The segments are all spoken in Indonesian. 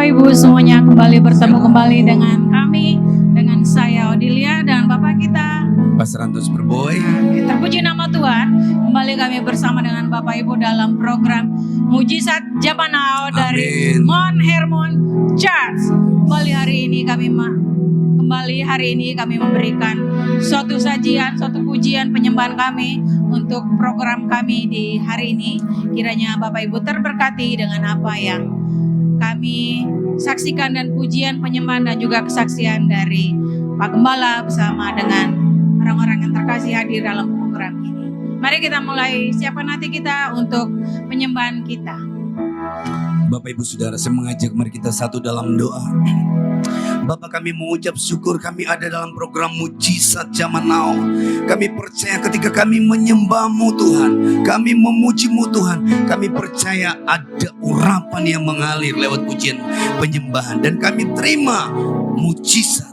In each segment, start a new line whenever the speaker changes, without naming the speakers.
Bapak Ibu semuanya kembali bertemu kembali dengan kami, dengan saya Odilia dan Bapak kita
Pastor Antus Berboy.
Terpuji nama Tuhan. Kembali kami bersama dengan Bapak Ibu dalam program Mujizat Zaman Now dari Mount Hermon Church. Kembali hari ini kami memberikan suatu sajian, suatu pujian penyembahan kami untuk program kami di hari ini. Kiranya Bapak Ibu terberkati dengan apa yang kami saksikan dan pujian penyembahan dan juga kesaksian dari Pak Gembala bersama dengan orang-orang yang terkasih hadir dalam program ini. Mari kita mulai siapkan hati kita untuk penyembahan kita.
Bapak Ibu Saudara, saya mengajak mari kita satu dalam doa. Bapa, kami mengucap syukur kami ada dalam program Mujizat Zaman Now. Kami percaya ketika kami menyembah-Mu Tuhan, kami memuji-Mu Tuhan, kami percaya ada urapan yang mengalir lewat pujian penyembahan. Dan kami terima mujizat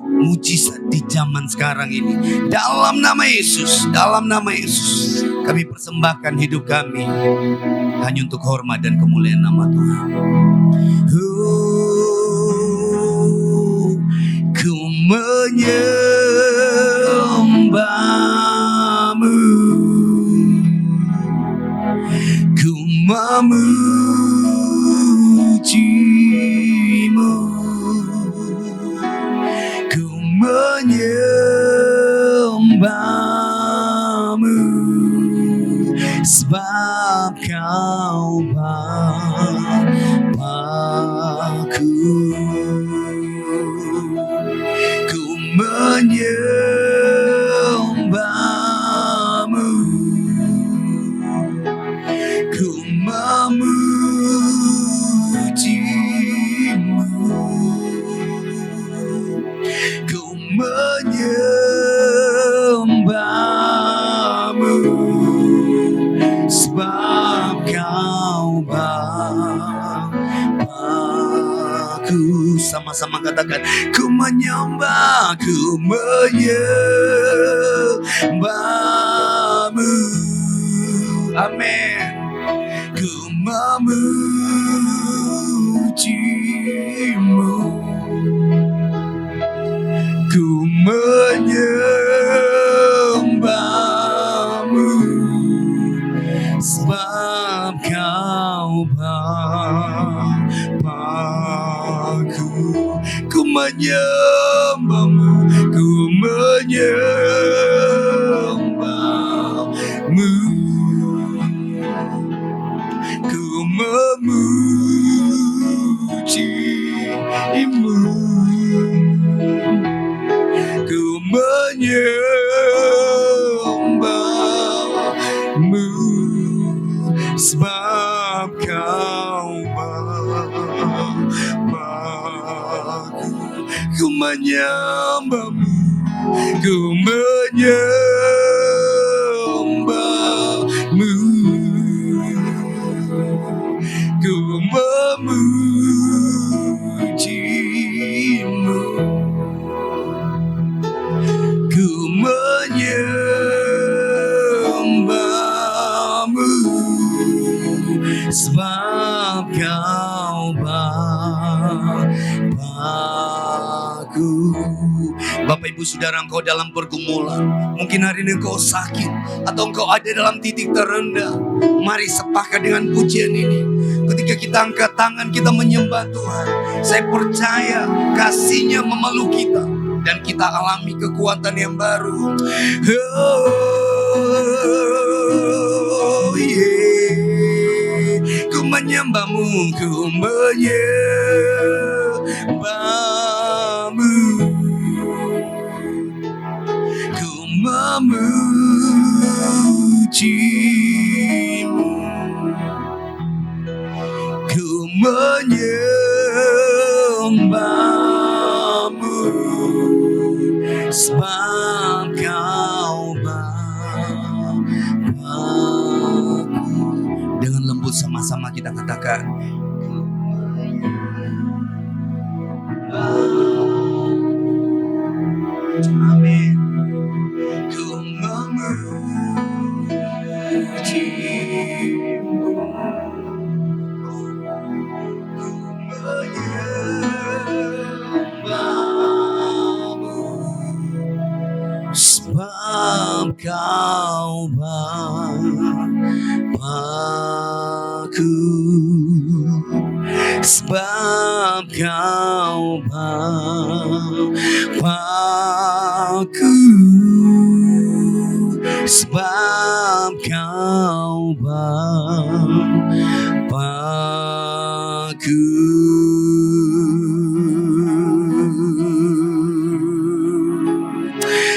di zaman sekarang ini. Dalam nama Yesus, kami persembahkan hidup kami hanya untuk hormat dan kemuliaan nama Tuhan. Ku menyembah-Mu, ku memuji-Mu, ku menyembah-Mu, sebab Kau Bapa-Ku. Menyembah-Mu, ku memuji-Mu, ku menyembah-Mu, sebab Kau Bapa-Ku. Sama-sama katakan, ku menyembah-Mu, amin. Ku memuji-Mu, ku menyembah-Mu, sebab Kau Bapa-Ku. Ku menyembah-Mu, ku menyembah-Mu, ku memuji-Mu, ku menyembah-Mu, sebab Kau Bapa-Ku. Ku menyembah-Mu, ku menyembah-Mu, ku memuji-Mu, ku menyembah-Mu, sebab Kau Bapa-Ku. Bapak Ibu Saudara, engkau dalam pergumulan, mungkin hari ini engkau sakit atau engkau ada dalam titik terendah. Mari sepakat dengan pujian ini. Ketika kita angkat tangan, kita menyembah Tuhan, saya percaya kasih-Nya memeluk kita dan kita alami kekuatan yang baru. Oh, yeah. Ku menyembah-Mu, ku menyembah-Mu, ku memuji-Mu, ku menyembah-Mu, sebab Kau Bapa-Ku. Dengan lembut sama-sama kita katakan, amin. Ku memuji-Mu, ku menyembah-Mu, Kau Bapa-Ku, sebab Kau Bapa-Ku, sebab Kau Bapa-Ku.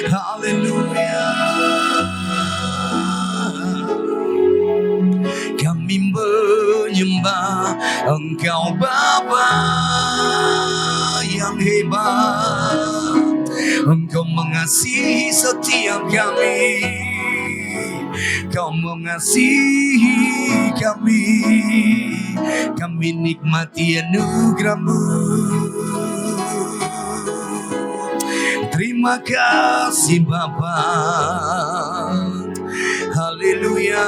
Haleluya. Kami menyembah Engkau Bapa yang hebat. Engkau mengasihi setiap kami. Kau mengasihi kami. Kami nikmati anugerah-Mu. Terima kasih Bapa. Haleluya.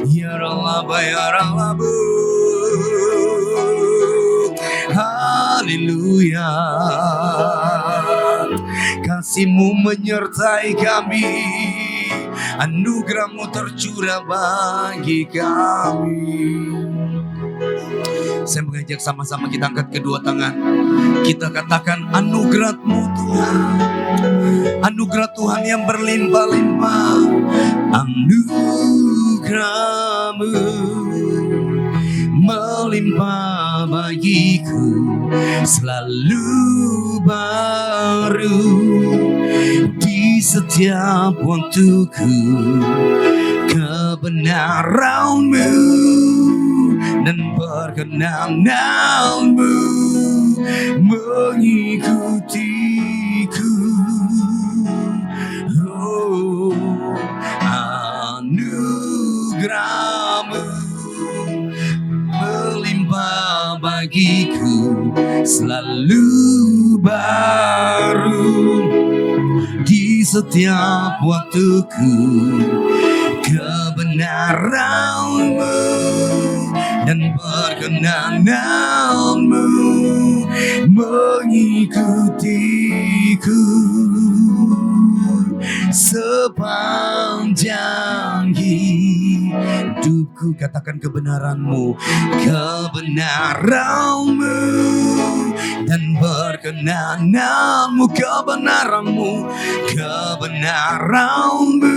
Ya Allah, ya Allah, haleluya. Kasih-Mu menyertai kami. Anugerah-Mu tercurah bagi kami. Saya mengajak sama-sama kita angkat kedua tangan. Kita katakan anugerah-Mu Tuhan. Anugerah Tuhan yang berlimpah-limpah. Anugerah-Mu melimpah bagiku, selalu baru di setiap waktuku. Kebenaran-Mu dan perkenan-Mu mengikutiku. Oh, anugerah-Mu melimpah bagiku, selalu baru di setiap waktuku. Kebenaran-Mu dan perkenan-Mu mengikutiku sepanjang hidupku. Katakan kebenaran-Mu, kebenaran-Mu dan perkenan-Mu, kebenaran-Mu, kebenaran-Mu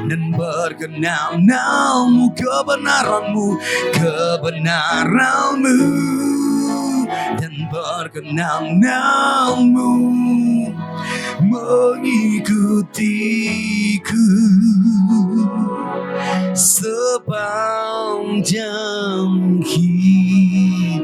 dan perkenan-Mu, kebenaran-Mu, kebenaran-Mu dan perkenan-Mu mengikutiku sepanjang hidupku.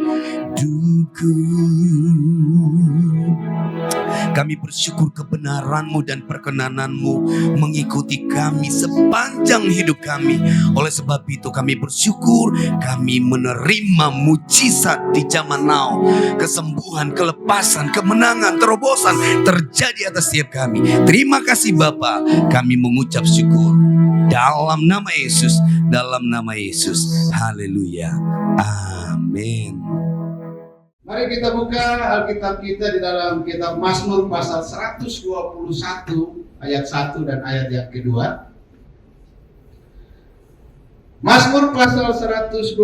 Kami bersyukur kebenaran-Mu dan perkenanan-Mu mengikuti kami sepanjang hidup kami. Oleh sebab itu kami bersyukur kami menerima mujizat di zaman now. Kesembuhan, kelepasan, kemenangan, terobosan terjadi atas setiap kami. Terima kasih Bapa. Kami mengucap syukur dalam nama Yesus, dalam nama Yesus. Haleluya. Amin.
Mari kita buka Alkitab kita di dalam kitab Mazmur pasal 121 ayat 1 dan ayat yang kedua. Mazmur pasal 121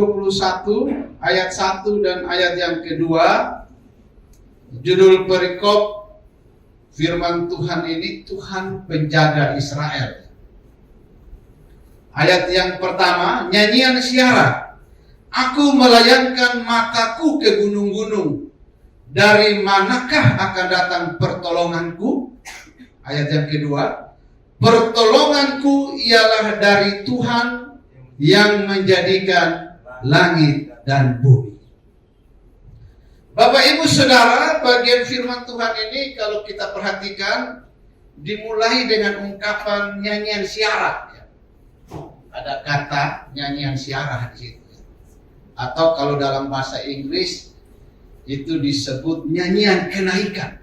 ayat 1 dan ayat yang kedua. Judul perikop firman Tuhan ini, Tuhan penjaga Israel. Ayat yang pertama, nyanyian syiar. Aku melayangkan mataku ke gunung-gunung. Dari manakah akan datang pertolonganku? Ayat yang kedua, pertolonganku ialah dari Tuhan yang menjadikan langit dan bumi. Bapak Ibu Saudara, bagian firman Tuhan ini kalau kita perhatikan dimulai dengan ungkapan nyanyian syiarah. Ada kata nyanyian syiarah di situ. Atau kalau dalam bahasa Inggris itu disebut nyanyian kenaikan.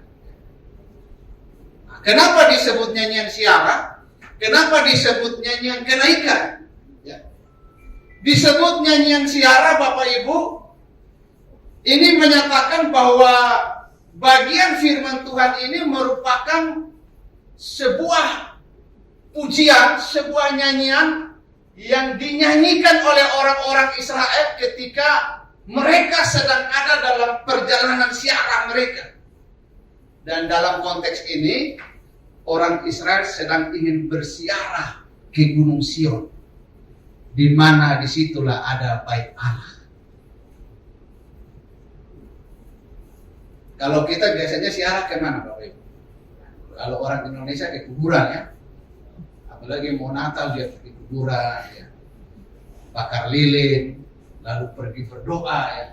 Nah, kenapa disebut nyanyian syiarah? Kenapa disebut nyanyian kenaikan? Ya. Disebut nyanyian syiarah Bapak Ibu, ini menyatakan bahwa bagian firman Tuhan ini merupakan sebuah pujian, sebuah nyanyian yang dinyanyikan oleh orang-orang Israel ketika mereka sedang ada dalam perjalanan ziarah mereka. Dan dalam konteks ini, orang Israel sedang ingin berziarah ke Gunung Sion, di mana disitulah ada bait Allah. Kalau kita biasanya ziarah ke mana, Bapak Ibu? Kalau orang Indonesia ke kuburan ya. Apalagi mau Natal dia pergi kuburan ya. Bakar lilin, lalu pergi berdoa ya.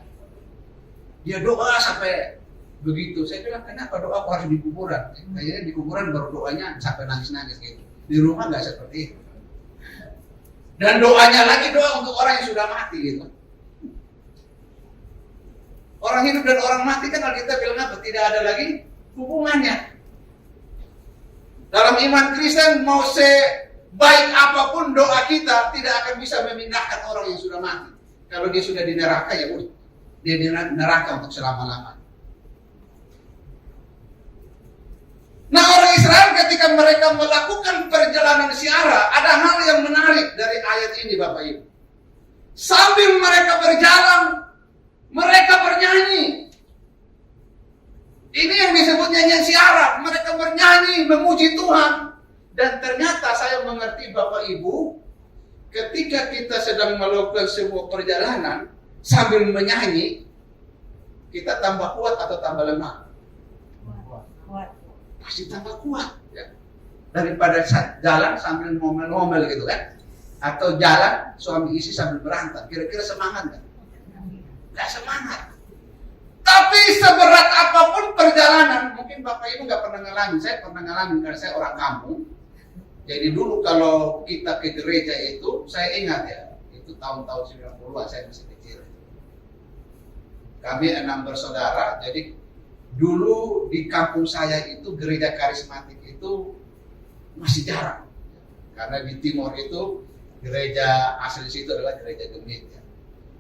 Dia doa sampai begitu. Saya bilang, kenapa doa harus di kuburan? Kayaknya di kuburan baru doanya sampai nangis-nangis gitu. Di rumah nggak seperti itu. Dan doanya lagi doa untuk orang yang sudah mati gitu. Orang hidup dan orang mati kan kalau kita bilang apa? Tidak ada lagi hubungannya. Dalam iman Kristen mau sebaik apapun doa kita tidak akan bisa memindahkan orang yang sudah mati. Kalau dia sudah di neraka ya udah. Dia di neraka untuk selama-lamanya. Nah, orang Israel ketika mereka melakukan perjalanan ziarah, ada hal yang menarik dari ayat ini Bapak Ibu. Sambil mereka berjalan, mereka bernyanyi. Ini yang disebut nyanyian ziarah. Mereka bernyanyi, memuji Tuhan. Dan ternyata saya mengerti Bapak Ibu, ketika kita sedang melakukan sebuah perjalanan sambil menyanyi, kita tambah kuat atau tambah lemah?
Kuat.
Pasti tambah kuat ya. Daripada jalan sambil ngomel-ngomel gitu kan, atau jalan suami istri sambil berantem, kira-kira semangat nggak? Nggak semangat. Tapi seberat apapun perjalanan, mungkin Bapak Ibu nggak pernah ngalamin, saya pernah ngalamin karena saya orang kampung. Jadi dulu kalau kita ke gereja itu, saya ingat ya, itu tahun-tahun 90-an saya masih kecil. Kami 6 bersaudara, jadi dulu di kampung saya itu gereja karismatik itu masih jarang. Karena di timur itu gereja asli situ adalah gereja Gemit ya.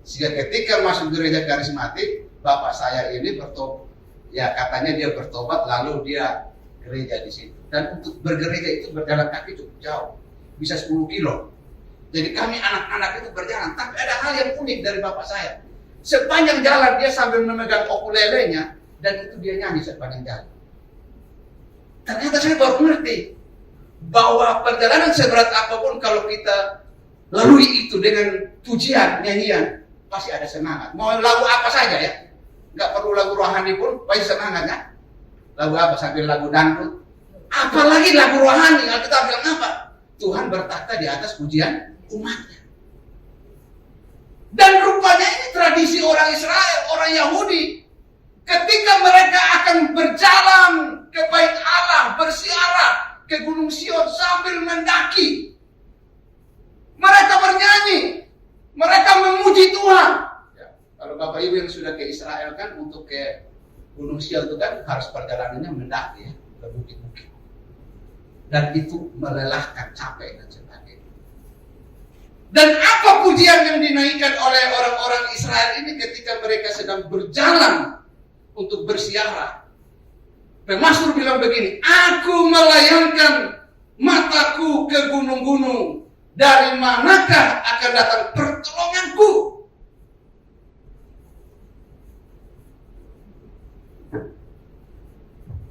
Sehingga ketika masuk gereja karismatik, bapak saya ini bertobat, ya katanya dia bertobat lalu dia gereja di situ. Dan untuk bergereja itu berjalan kaki cukup jauh, bisa 10 kilo. Jadi kami anak-anak itu berjalan, tapi ada hal yang unik dari bapak saya. Sepanjang jalan dia sambil memegang ukulelenya dan itu dia nyanyi sepanjang jalan. Ternyata saya baru mengerti bahwa perjalanan seberat apapun kalau kita lalui itu dengan pujian, nyanyian, pasti ada semangat. Mau lagu apa saja ya, nggak perlu lagu rohani pun, pasti semangat kan? Lagu apa sambil lagu dangdut? Apalagi lagu rohani, kalau kita bilang apa? Tuhan bertakhta di atas pujian umatnya. Dan rupanya ini tradisi orang Israel, orang Yahudi. Ketika mereka akan berjalan ke bait Allah, berziarah ke Gunung Sion sambil mendaki, mereka bernyanyi, mereka memuji Tuhan. Ya, kalau Bapak Ibu yang sudah ke Israel kan untuk ke Gunung Sion itu kan harus perjalanannya mendaki ya, ke bukit-bukit. Dan itu melelahkan, capek dan sebagainya. Dan apa pujian yang dinaikkan oleh orang-orang Israel ini ketika mereka sedang berjalan untuk berziarah? Pemasmur bilang begini, aku melayangkan mataku ke gunung-gunung, dari manakah akan datang pertolonganku?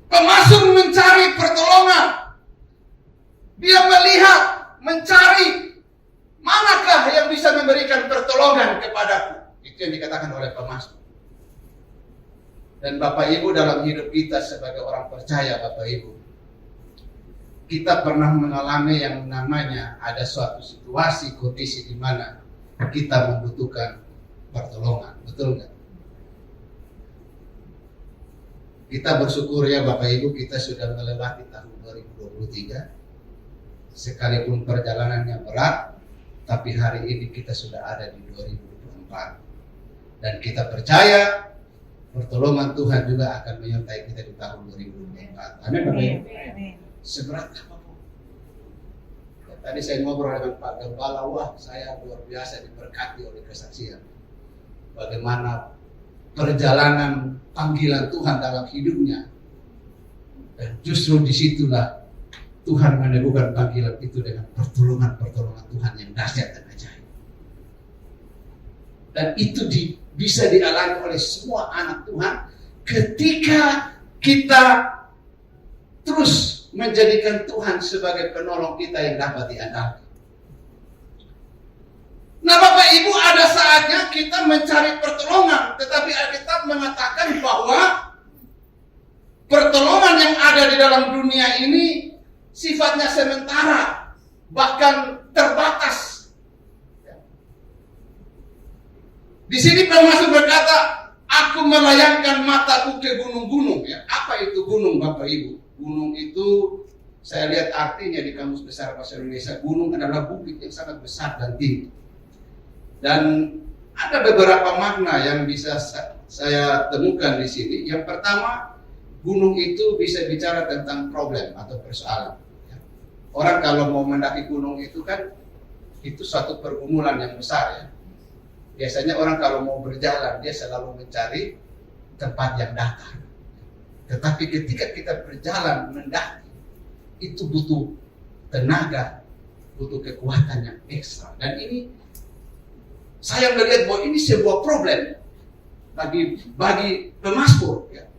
Pemasmur mencari pertolongan. Dia melihat, mencari, manakah yang bisa memberikan pertolongan kepadaku? Itu yang dikatakan oleh pemasmur. Dan Bapak Ibu dalam hidup kita sebagai orang percaya, Bapak Ibu, kita pernah mengalami yang namanya ada suatu situasi, kondisi di mana kita membutuhkan pertolongan, betul nggak? Kita bersyukur ya Bapak Ibu, kita sudah melewati tahun 2023. Sekalipun perjalanannya berat, tapi hari ini kita sudah ada di 2024. Dan kita percaya pertolongan Tuhan juga akan menyertai kita di tahun 2024. Amin Bapak Ibu. Seberat apapun. Ya, tadi saya ngobrol dengan Pak Gembala, wah saya luar biasa diberkati oleh kesaksian. Bagaimana perjalanan panggilan Tuhan dalam hidupnya. Dan justru disitulah Tuhan meneguhkan panggilan itu dengan pertolongan-pertolongan Tuhan yang dahsyat dan ajaib. Dan itu bisa dialami oleh semua anak Tuhan ketika kita terus menjadikan Tuhan sebagai penolong kita yang dapat diandalkan. Nah Bapak Ibu, ada saatnya kita mencari pertolongan, tetapi Alkitab mengatakan bahwa pertolongan yang ada di dalam dunia ini sifatnya sementara, bahkan terbatas. Di sini Pemasmur berkata, aku melayangkan mataku ke gunung-gunung. Ya, apa itu gunung Bapak Ibu? Gunung itu saya lihat artinya di Kamus Besar Bahasa Indonesia, gunung adalah bukit yang sangat besar dan tinggi. Dan ada beberapa makna yang bisa saya temukan di sini. Yang pertama, gunung itu bisa bicara tentang problem atau persoalan. Orang kalau mau mendaki gunung itu kan itu suatu pergumulan yang besar ya. Biasanya orang kalau mau berjalan dia selalu mencari tempat yang datar. Tetapi ketika kita berjalan mendaki itu butuh tenaga, butuh kekuatan yang ekstra. Dan ini saya melihat bahwa ini sebuah problem bagi Pemasmur. Ya.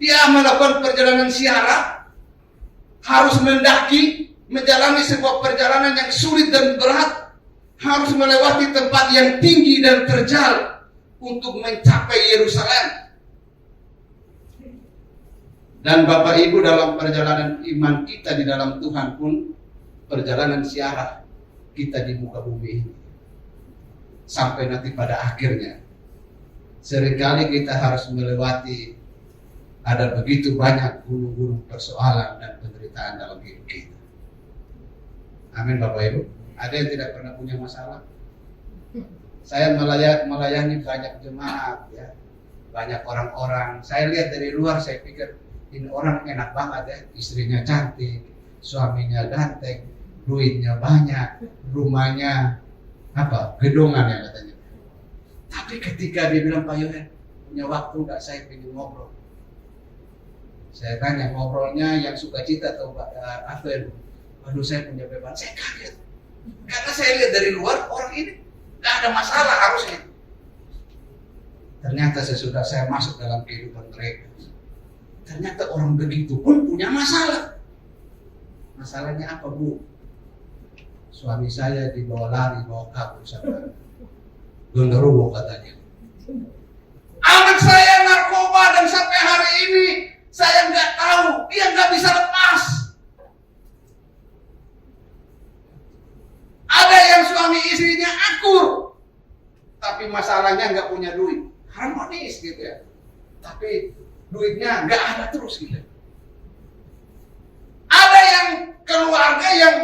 Dia melakukan perjalanan ziarah, harus mendaki, menjalani sebuah perjalanan yang sulit dan berat, harus melewati tempat yang tinggi dan terjal untuk mencapai Yerusalem. Dan Bapak Ibu, dalam perjalanan iman kita di dalam Tuhan pun, perjalanan ziarah kita di muka bumi ini. Sampai nanti pada akhirnya, seringkali kita harus melewati ada begitu banyak gunung-gunung persoalan dan penderitaan dalam hidup kita. Amin Bapak Ibu. Ada yang tidak pernah punya masalah? Saya melayani banyak jemaat ya, banyak orang-orang. Saya lihat dari luar, saya pikir ini orang enak banget ya, istrinya cantik, suaminya ganteng, duitnya banyak, rumahnya gedongan ya katanya. Tapi ketika dia bilang, Pak Yohen, punya waktu nggak, saya pengen ngobrol. Saya tanya, ngobrolnya yang sukacita atau yang waduh saya punya beban. Saya kaget. Karena saya lihat dari luar, orang ini nggak ada masalah harusnya. Ternyata sesudah saya masuk dalam kehidupan mereka, ternyata orang begitu pun punya masalah. Masalahnya apa Bu? Suami saya dibawa lari, bawa kabur sama genderuwo katanya. Anak saya narkoba dan sampai hari ini saya nggak tahu, dia nggak bisa lepas. Ada yang suami istrinya akur, tapi masalahnya nggak punya duit, harmonis gitu ya. Tapi duitnya nggak ada terus gitu. Ada yang keluarga yang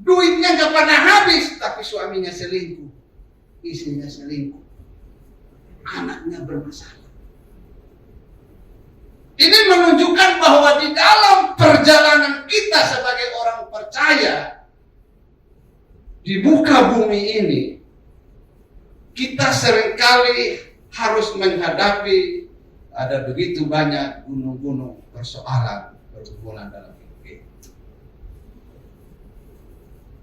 duitnya nggak pernah habis, tapi suaminya selingkuh, istrinya selingkuh, anaknya bermasalah. Ini menunjukkan bahwa di dalam perjalanan kita sebagai orang percaya di muka bumi ini, kita seringkali harus menghadapi ada begitu banyak gunung-gunung persoalan pergumulan dalam hidup kita.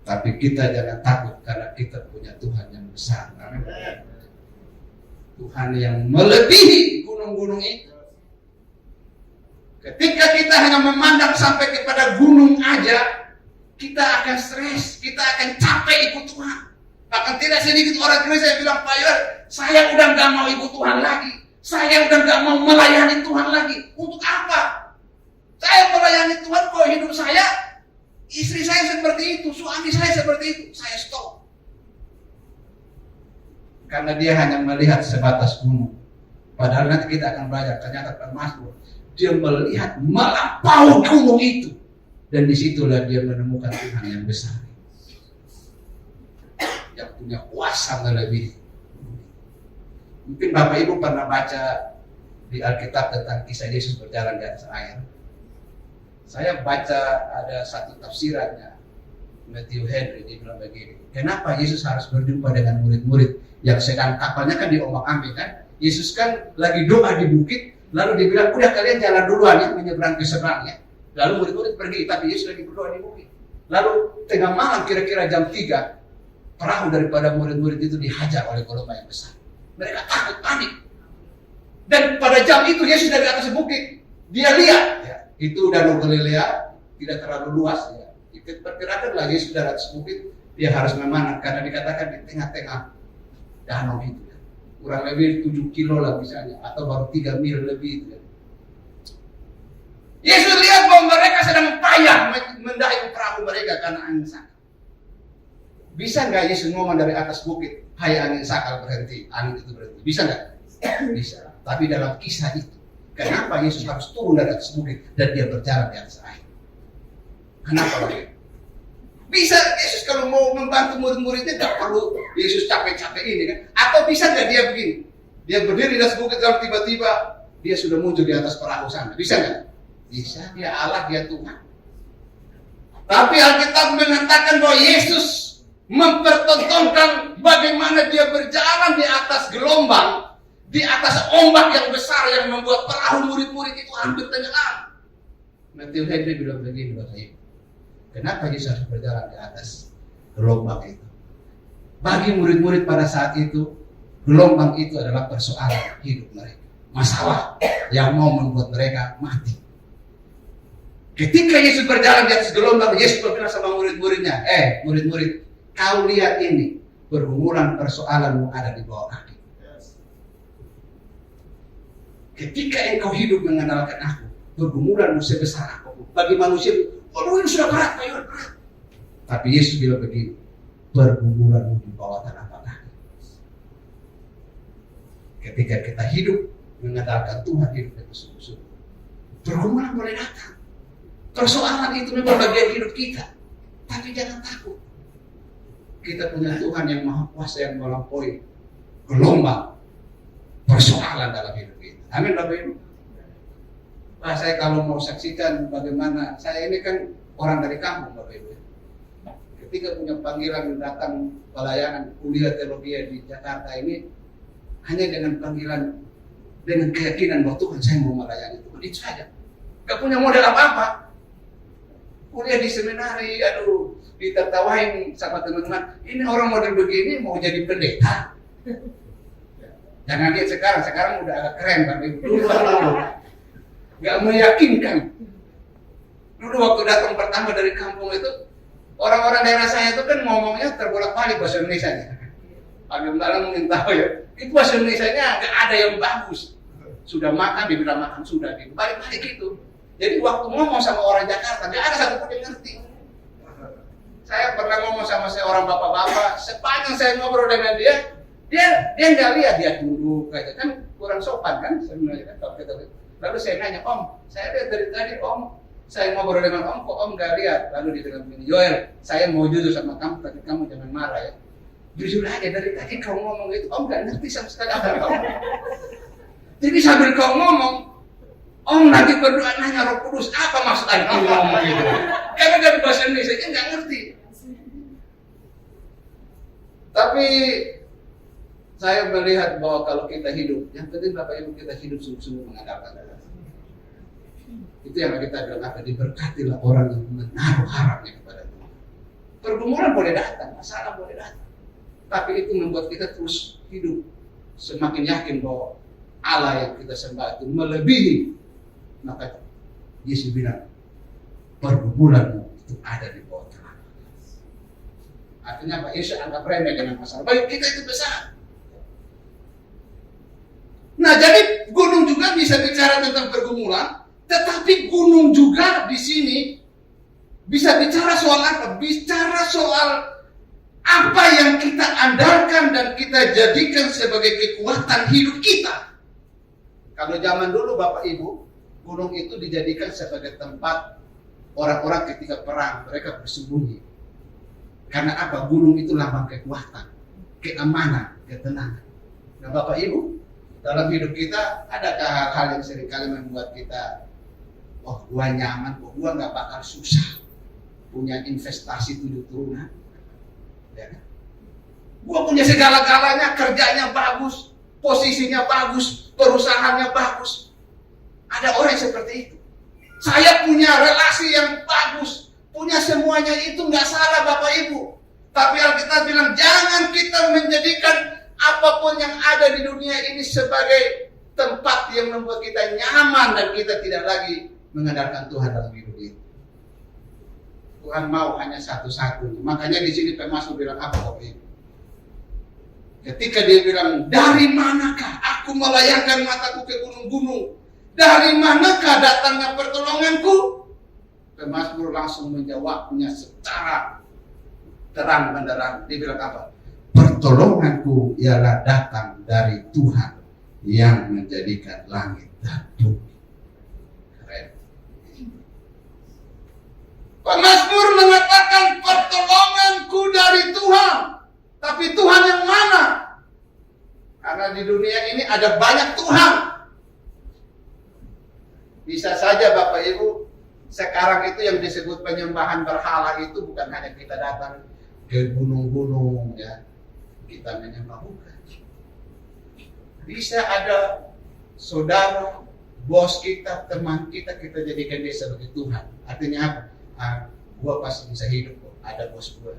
Tapi kita jangan takut karena kita punya Tuhan yang besar. Amin. Tuhan yang melebihi gunung-gunung itu. Ketika kita hanya memandang sampai kepada gunung aja, kita akan stres, kita akan capek ikut Tuhan. Bahkan tidak sedikit orang Kristen bilang, Pak Yohan, saya udah gak mau ikut Tuhan lagi. Saya udah gak mau melayani Tuhan lagi. Untuk apa? Saya melayani Tuhan kok hidup saya, istri saya seperti itu, suami saya seperti itu, saya stop. Karena dia hanya melihat sebatas gunung. Padahal nanti kita akan belajar, ternyata Pemasmur, dia melihat melampaui gunung itu. Dan disitulah dia menemukan Tuhan yang besar, yang punya kuasa melebihi. Mungkin Bapak Ibu pernah baca di Alkitab tentang kisah Yesus berjalan di atas air. Saya baca ada satu tafsirannya, Matthew Henry, dia bilang begini, kenapa Yesus harus berjumpa dengan murid-murid yang sedang kapalnya kan diombak-ambing kan? Yesus kan lagi doa di bukit, lalu dia bilang, udah kalian jalan duluan ya, menyeberang ke seberang ya. Lalu murid-murid pergi, tapi Yesus lagi berdoa di bukit. Lalu tengah malam kira-kira jam 3, perahu daripada murid-murid itu dihajar oleh gelombang yang besar. Mereka takut, panik. Dan pada jam itu Yesus dari atas bukit, dia lihat, ya, itu Danau Galilea tidak terlalu luas. Ya. Perkirakanlah Yesus dari atas bukit, dia harus memanah karena dikatakan di tengah-tengah danau itu. Ya. Kurang lebih 7 kilo lah misalnya, atau baru 3 mil lebih. Ya. Yesus lihat bahwa mereka sedang payah mendayung perahu mereka karena angin sakal. Bisa nggak Yesus ngomong dari atas bukit, hai angin sakal berhenti, angin itu berhenti? Bisa nggak? Bisa. Tapi dalam kisah itu, kenapa Yesus harus turun dari atas bukit dan dia berjalan di atas air? Kenapa begitu? Bisa Yesus kalau mau membantu murid-muridnya nggak perlu Yesus capek-capek ini kan? Atau bisa nggak dia begini? Dia berdiri di atas bukit dan tiba-tiba dia sudah muncul di atas perahu sana. Bisa nggak? Bisa. Dia Allah, dia Tuhan. Tapi Alkitab mengatakan bahwa Yesus mempertontonkan bagaimana dia berjalan di atas gelombang, di atas ombak yang besar yang membuat perahu murid-murid itu hampir tenggelam. Matthew Henry bilang begini, Bapak Ibu, kenapa Yesus harus berjalan di atas gelombang itu? Bagi murid-murid pada saat itu, gelombang itu adalah persoalan hidup mereka, masalah yang mau membuat mereka mati. Ketika Yesus berjalan di atas gelombang, Yesus berbilang sama murid-muridnya, murid-murid, kau lihat ini, pergumulan persoalanmu ada di bawah kaki. Ketika engkau hidup mengandalkan aku, pergumulanmu sebesar apapun. Bagi manusia, ini sudah berat, berat. Tapi Yesus bilang begini, pergumulanmu di bawah telapak kaki. Ketika kita hidup mengandalkan Tuhan, hidup itu sungguh-sungguh, pergumulan boleh datang. Persoalan itu memang bagian hidup kita. Tapi jangan takut. Kita punya Tuhan yang maha kuasa yang melampaui gelombang persoalan dalam hidup kita. Amin Bapak Ibu. Nah, saya kalau mau saksikan bagaimana, saya ini kan orang dari kampung Bapak Ibu. Ketika punya panggilan datang pelayanan kuliah teologi di Jakarta ini, hanya dengan panggilan, dengan keyakinan bahwa Tuhan saya mau melayani Tuhan, itu saja. Gak punya modal apa-apa. Kuliah di seminari, ditertawain sama teman-teman. Ini orang model begini mau jadi pendeta. Jangan lihat sekarang udah agak keren Bapak Ibu. Dulu gak meyakinkan. Dulu waktu datang pertama dari kampung itu, orang-orang daerah saya itu kan ngomongnya terbolak-balik bahasa Indonesia. Agak-agak mungkin tahu ya. Itu bahasa Indonesia-nya gak ada yang bagus. Sudah makan, dibilang makan sudah. Balik-balik gitu. Jadi waktu ngomong sama orang Jakarta, gak ada satupun yang ngerti. Saya pernah ngomong sama seorang bapak-bapak, sepanjang saya ngobrol dengan dia nggak lihat, dia duduk kayak kan kurang sopan kan sebenarnya kan. Lalu saya nanya, Om, saya lihat dari tadi Om, saya ngobrol dengan Om, kok Om nggak lihat? Lalu dia bilang begini, Joel, saya mau jujur sama kamu, tapi kamu jangan marah ya. Jujur aja, dari tadi kau ngomong itu, Om nggak ngerti sama sekali apa Om. Jadi sambil kau ngomong, Om nanti berdoa nanya Roh Kudus, apa maksud Anda ngomong gitu? Karena dari bahasa Indonesia nggak ngerti. Tapi saya melihat bahwa kalau kita hidup, yang penting Bapak Ibu kita hidup sungguh-sungguh mengandalkan Allah. Itu yang kita bilang apa? Diberkatilah orang yang menaruh harapnya kepada Tuhan. Pergumulan boleh datang, masalah boleh datang, tapi itu membuat kita terus hidup semakin yakin bahwa Allah yang kita sembah itu melebihi. Maka Yesus bilang, pergumulanmu itu ada di bawah telapak. Artinya Pak Yesus anggap remeh dengan masalah. Bagi kita itu besar. Nah, jadi gunung juga bisa bicara tentang pergumulan, tetapi gunung juga di sini bisa bicara soal apa? Bicara soal apa yang kita andalkan dan kita jadikan sebagai kekuatan hidup kita. Kalau zaman dulu Bapak Ibu, gunung itu dijadikan sebagai tempat orang-orang ketika perang, mereka bersembunyi. Karena apa? Gunung itu lambang kekuatan, keamanan, ketenangan. Nah Bapak Ibu, dalam hidup kita adakah hal-hal yang seringkali membuat kita, oh gua nyaman, gua nggak bakal susah, punya investasi 7 turunan, ya kan? Gua punya segala-galanya, kerjanya bagus, posisinya bagus, perusahaannya bagus. Ada orang yang seperti itu. Saya punya relasi yang bagus, punya semuanya, itu nggak salah Bapak Ibu. Tapi Alkitab bilang jangan kita menjadikan apapun yang ada di dunia ini sebagai tempat yang membuat kita nyaman dan kita tidak lagi mengandalkan Tuhan dalam hidup ini. Tuhan mau hanya satu-satunya. Makanya di sini Pemasmur bilang apa Bapak Ibu? Ketika dia bilang, dari manakah aku melayangkan mataku ke gunung-gunung? Dari manakah datangnya pertolonganku? Pemasmur langsung menjawabnya secara terang benderang. Dia bilang apa? Pertolonganku ialah datang dari Tuhan yang menjadikan langit dan bumi. Keren. Pemasmur mengatakan pertolonganku dari Tuhan. Tapi Tuhan yang mana? Karena di dunia ini ada banyak Tuhan. Bisa saja Bapak Ibu, sekarang itu yang disebut penyembahan berhala itu bukan hanya kita datang ke gunung-gunung ya, kita menyembah, bukan. Bisa ada saudara, bos kita, teman kita, kita jadikan dia sebagai Tuhan. Artinya apa? Gua pasti bisa hidup kok, ada bos gua.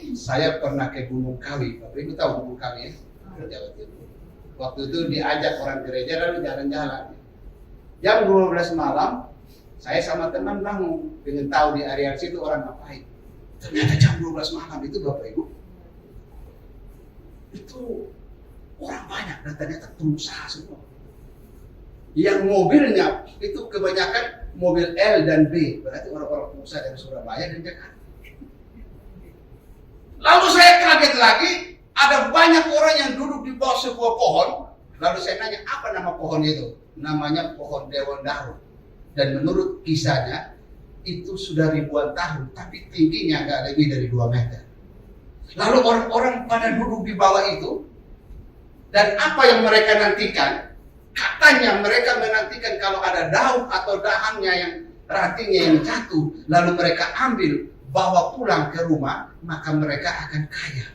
Saya pernah ke Gunung Kawi, Bapak Ibu tahu Gunung Kawi ya? Jawa Timur. Waktu itu diajak orang gereja lalu jalan-jalan. Jam 12 malam, saya sama teman bangun dengan tahu di area situ orang ngapain. Ternyata jam 12 malam itu Bapak Ibu, itu orang banyak dan ternyata pengusaha semua. Yang mobilnya itu kebanyakan mobil L dan B, berarti orang-orang pengusaha dari Surabaya dan Jakarta. Lalu saya kaget lagi, ada banyak orang yang duduk di bawah sebuah pohon. Lalu saya nanya, apa nama pohon itu? Namanya pohon Dewan Daru. Dan menurut kisahnya, itu sudah ribuan tahun, tapi tingginya nggak lebih dari 2 meter. Lalu orang-orang pada duduk di bawah itu, dan apa yang mereka nantikan? Katanya mereka menantikan kalau ada daun atau dahannya yang rantingnya yang jatuh, lalu mereka ambil, bawa pulang ke rumah, maka mereka akan kaya.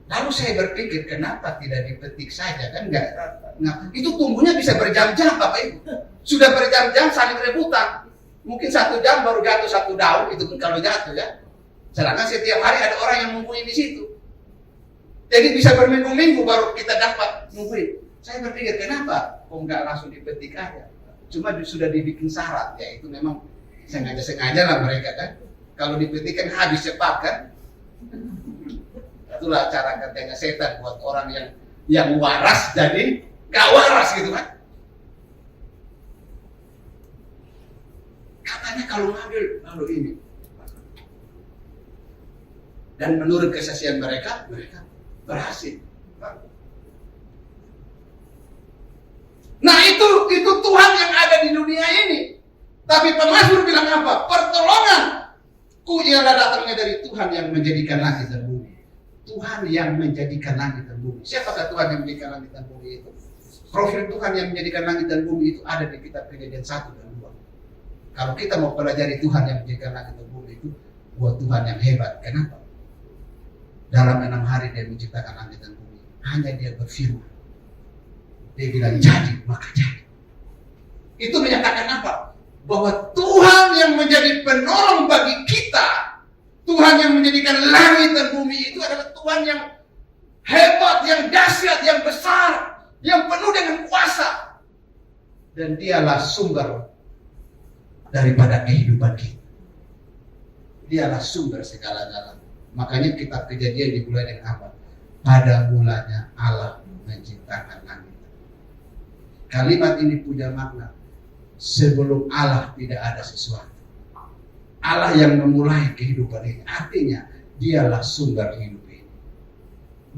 Lalu saya berpikir, kenapa tidak dipetik saja? Kan enggak. Nah, itu tumbuhnya bisa berjam-jam Bapak Ibu. Sudah berjam-jam saling rebutan. Mungkin 1 jam baru jatuh 1 daun, itu pun kalau jatuh ya. Sedangkan setiap hari ada orang yang nungguin di situ. Jadi bisa berminggu-minggu baru kita dapat nungguin. Saya berpikir, kenapa? Kok enggak langsung dipetik aja? Cuma sudah dibikin syarat, ya itu memang sengaja lah mereka kan. Kalau dipetik kan habis cepat kan. Itulah cara katanya setan buat orang yang waras jadi gak waras gitu kan. Katanya kalau ngambil lalu ini. Dan menurut kesaksian mereka berhasil. Nah itu Tuhan yang ada di dunia ini. Tapi Pemasmur bilang apa? Pertolonganku ialah datangnya dari Tuhan yang menjadikan langit dan bumi. Tuhan yang menjadikan langit dan bumi. Siapakah Tuhan yang menjadikan langit dan bumi itu? Profil Tuhan yang menjadikan langit dan bumi itu ada di kitab Kejadian 1 dan 2. Kalau kita mau pelajari Tuhan yang menjadikan langit dan bumi itu, buat Tuhan yang hebat. Kenapa? Dalam 6 hari dia menciptakan langit dan bumi. Hanya dia berfirman. Dia bilang jadi, maka jadi. Itu menyatakan apa? Bahwa Tuhan yang menjadi penolong bagi kita, Tuhan yang menjadikan langit dan bumi itu adalah Tuhan yang hebat, yang dahsyat, yang besar, yang penuh dengan kuasa. Dan dialah sumber daripada kehidupan kita. Dialah sumber segala-galanya. Makanya kitab Kejadian dimulai dengan apa? Pada mulanya Allah menciptakan langit. Kalimat ini punya makna. Sebelum Allah tidak ada sesuatu. Allah yang memulai kehidupan ini. Artinya dialah sumber hidup ini.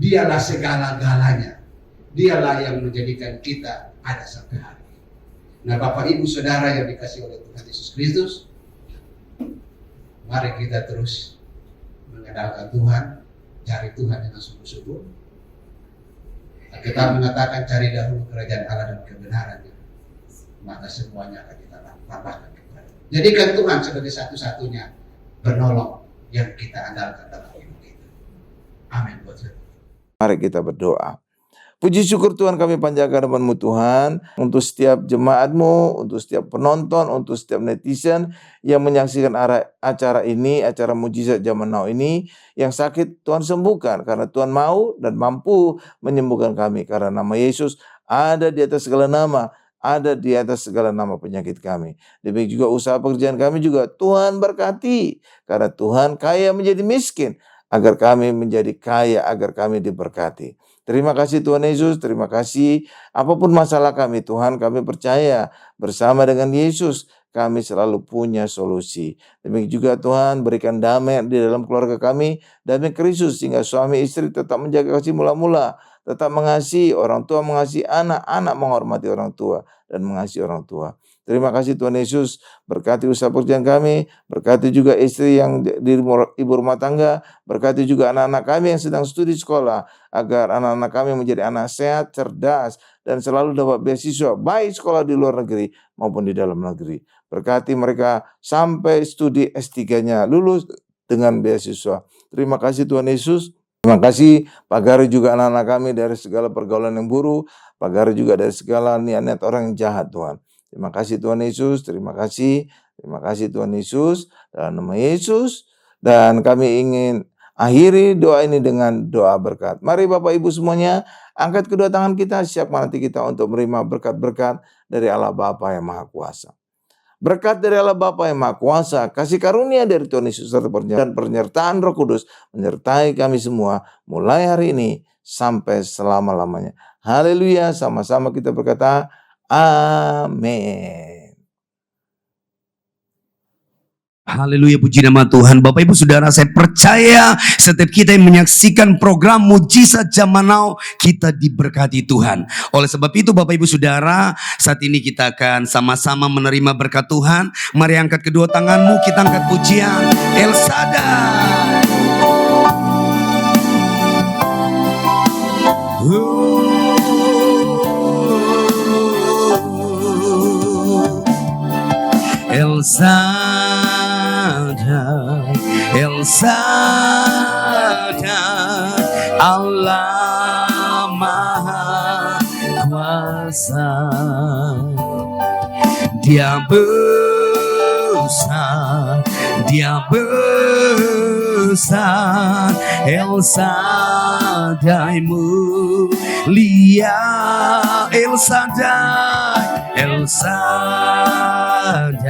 Dialah segala-galanya. Dialah yang menjadikan kita ada sampai hari ini. Nah Bapak Ibu Saudara yang dikasih oleh Tuhan Yesus Kristus, mari kita terus mengandalkan Tuhan, cari Tuhan dengan sungguh-sungguh. Kita mengatakan cari dahulu kerajaan Allah dan kebenarannya, maka semuanya akan kita tambahkan kepada. Jadikan Tuhan sebagai satu-satunya penolong yang kita andalkan dalam hidup kita. Amin.
Mari kita berdoa. Puji syukur Tuhan kami panjatkan nama-Mu Tuhan untuk setiap jemaat-Mu, untuk setiap penonton, untuk setiap netizen yang menyaksikan acara ini, acara mujizat zaman now ini. Yang sakit Tuhan sembuhkan karena Tuhan mau dan mampu menyembuhkan kami. Karena nama Yesus ada di atas segala nama, ada di atas segala nama penyakit kami. Demikian juga usaha pekerjaan kami juga Tuhan berkati. Karena Tuhan kaya menjadi miskin, agar kami menjadi kaya, agar kami diberkati. Terima kasih Tuhan Yesus, terima kasih. Apapun masalah kami Tuhan, kami percaya bersama dengan Yesus kami selalu punya solusi. Demikian juga Tuhan berikan damai di dalam keluarga kami, damai Kristus sehingga suami istri tetap menjaga kasih mula-mula, tetap mengasihi orang tua, mengasihi anak, anak menghormati orang tua dan mengasihi orang tua. Terima kasih Tuhan Yesus, berkati usaha pekerjaan kami, berkati juga istri yang di ibu rumah tangga, berkati juga anak-anak kami yang sedang studi sekolah, agar anak-anak kami menjadi anak sehat, cerdas, dan selalu dapat beasiswa, baik sekolah di luar negeri maupun di dalam negeri. Berkati mereka sampai studi S3-nya lulus dengan beasiswa. Terima kasih Tuhan Yesus. Terima kasih Pak Gari juga anak-anak kami dari segala pergaulan yang buruk, Pak Gari juga dari segala niat-niat orang yang jahat Tuhan. Terima kasih Tuhan Yesus, terima kasih Tuhan Yesus, dalam nama Yesus. Dan kami ingin akhiri doa ini dengan doa berkat. Mari Bapak Ibu semuanya, angkat kedua tangan kita, siapkan hati kita untuk menerima berkat-berkat dari Allah Bapa yang Maha Kuasa. Berkat dari Allah Bapa yang Maha Kuasa, kasih karunia dari Tuhan Yesus serta penyertaan Roh Kudus menyertai kami semua mulai hari ini sampai selama-lamanya. Haleluya, sama-sama kita berkata amin.
Haleluya, puji nama Tuhan. Bapak Ibu Saudara, saya percaya setiap kita yang menyaksikan program Mujizat Zaman Now, kita diberkati Tuhan. Oleh sebab itu Bapak Ibu Saudara, saat ini kita akan sama-sama menerima berkat Tuhan. Mari angkat kedua tanganmu, kita angkat pujian El Shaddai. El Shaddai, El Shaddai, Allah Maha Kuasa. Dia besar, Dia besar, El Shaddai mulia, El Shaddai, El Shaddai,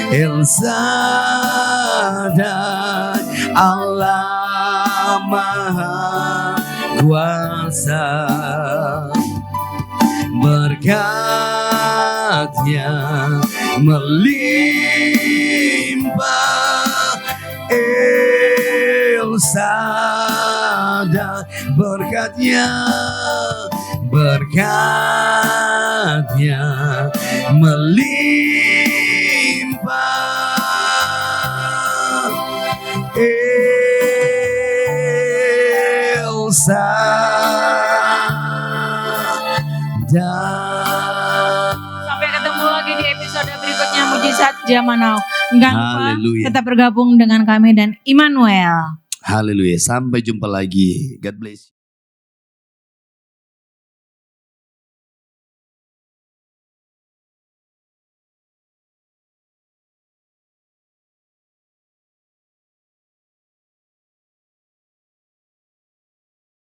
El Shaddai, Allah Maha Kuasa. Berkat-Nya melimpah, El Shaddai, berkat-Nya melimpah, El Shaddai.
Sampai ketemu lagi di episode berikutnya Mujizat Zaman Now. Jangan lupa
Haleluya.
tetap bergabung dengan kami dan Immanuel.
Haleluya, sampai jumpa lagi. God bless.